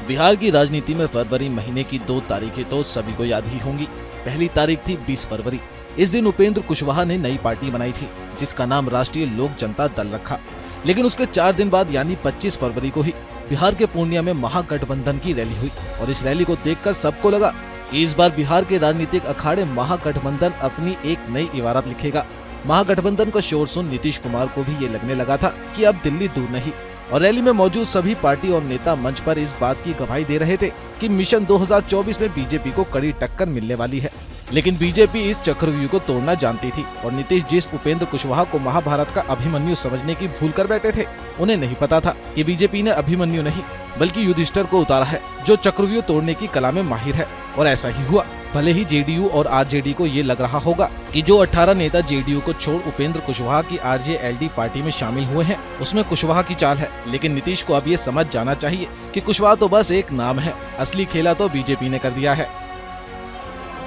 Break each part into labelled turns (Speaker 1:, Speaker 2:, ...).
Speaker 1: बिहार की राजनीति में फरवरी महीने की 2 तारीखें तो सभी को याद ही होंगी। पहली तारीख थी 20 फरवरी। इस दिन उपेंद्र कुशवाहा ने नई पार्टी बनाई थी जिसका नाम राष्ट्रीय लोक जनता दल रखा। लेकिन उसके 4 दिन बाद यानी 25 फरवरी को ही बिहार के पूर्णिया में महागठबंधन की रैली हुई और इस रैली को देखकर सबको लगा कि इस बार बिहार के राजनीतिक अखाड़े महागठबंधन अपनी एक नई इबारत लिखेगा। महागठबंधन का शोर सुन नीतीश कुमार को भी ये लगने लगा था कि अब दिल्ली दूर नहीं। और रैली में मौजूद सभी पार्टी और नेता मंच पर इस बात की गवाही दे रहे थे कि मिशन 2024 में बीजेपी को कड़ी टक्कर मिलने वाली है। लेकिन बीजेपी इस चक्रव्यूह को तोड़ना जानती थी और नीतीश जिस उपेंद्र कुशवाहा को महाभारत का अभिमन्यु समझने की भूल कर बैठे थे, उन्हें नहीं पता था कि बीजेपी ने अभिमन्यु नहीं बल्कि युधिष्ठिर को उतारा है जो चक्रव्यूह तोड़ने की कला में माहिर है। और ऐसा ही हुआ। भले ही जेडीयू और आरजेडी को ये लग रहा होगा कि जो 18 नेता जेडीयू को छोड़ उपेंद्र कुशवाहा की आरजेएलडी पार्टी में शामिल हुए हैं उसमें कुशवाहा की चाल है, लेकिन नीतीश को अब ये समझ जाना चाहिए कि कुशवाहा तो बस एक नाम है, असली खेला तो बीजेपी ने कर दिया है।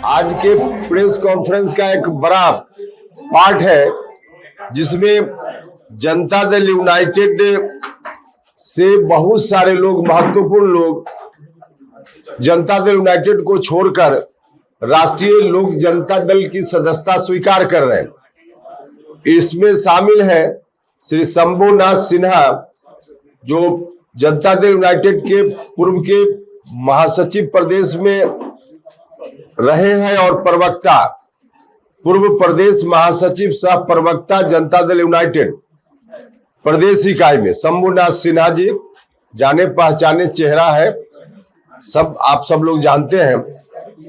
Speaker 2: आज के प्रेस कॉन्फ्रेंस का एक बड़ा पार्ट है जिसमें जनता दल यूनाइटेड से बहुत सारे लोग, महत्वपूर्ण लोग जनता दल यूनाइटेड को छोड़कर राष्ट्रीय लोक जनता दल की सदस्यता स्वीकार कर रहे हैं। इसमें शामिल है श्री शंभुनाथ सिन्हा जो जनता दल यूनाइटेड के पूर्व के महासचिव प्रदेश में रहे हैं और प्रवक्ता, पूर्व प्रदेश महासचिव सह प्रवक्ता जनता दल यूनाइटेड प्रदेश इकाई में शंभुनाथ सिन्हा जी जाने पहचाने चेहरा है, सब आप सब लोग जानते हैं।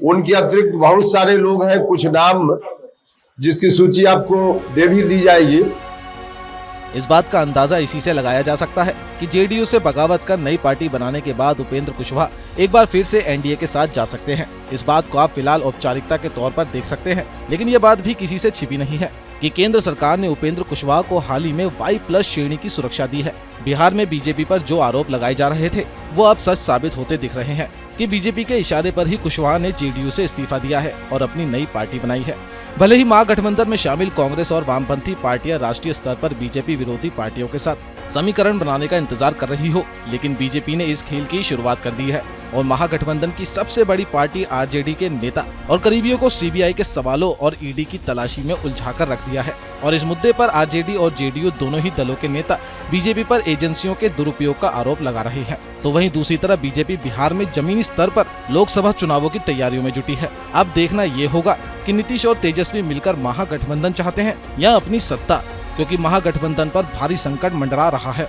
Speaker 2: उनके अतिरिक्त बहुत सारे लोग हैं, कुछ नाम जिसकी सूची आपको दे भी दी जाएगी।
Speaker 1: इस बात का अंदाजा इसी से लगाया जा सकता है कि जेडीयू से बगावत कर नई पार्टी बनाने के बाद उपेंद्र कुशवाहा एक बार फिर से एनडीए के साथ जा सकते हैं। इस बात को आप फिलहाल औपचारिकता के तौर पर देख सकते हैं, लेकिन ये बात भी किसी से छिपी नहीं है कि केंद्र सरकार ने उपेंद्र कुशवाहा को हाल ही में Y+ श्रेणी की सुरक्षा दी है। बिहार में बीजेपी पर जो आरोप लगाए जा रहे थे वो अब सच साबित होते दिख रहे हैं कि बीजेपी के इशारे पर ही कुशवाहा ने जेडीयू से इस्तीफा दिया है और अपनी नई पार्टी बनाई है। भले ही महागठबंधन में शामिल कांग्रेस और वामपंथी पार्टियां राष्ट्रीय स्तर पर बीजेपी विरोधी पार्टियों के साथ समीकरण बनाने का इंतजार कर रही हो, लेकिन बीजेपी ने इस खेल की शुरुआत कर दी है और महागठबंधन की सबसे बड़ी पार्टी आरजेडी के नेता और करीबियों को सीबीआई के सवालों और ईडी की तलाशी में उलझाकर रख दिया है। और इस मुद्दे पर आरजेडी और जेडीयू दोनों ही दलों के नेता बीजेपी पर एजेंसियों के दुरुपयोग का आरोप लगा रहे हैं। तो वहीं दूसरी तरफ बीजेपी बिहार में जमीनी स्तर पर लोकसभा चुनावों की तैयारियों में जुटी है। अब देखना ये होगा कि नीतीश और तेजस्वी मिलकर महागठबंधन चाहते हैं या अपनी सत्ता, क्योंकि महागठबंधन पर भारी संकट मंडरा रहा है।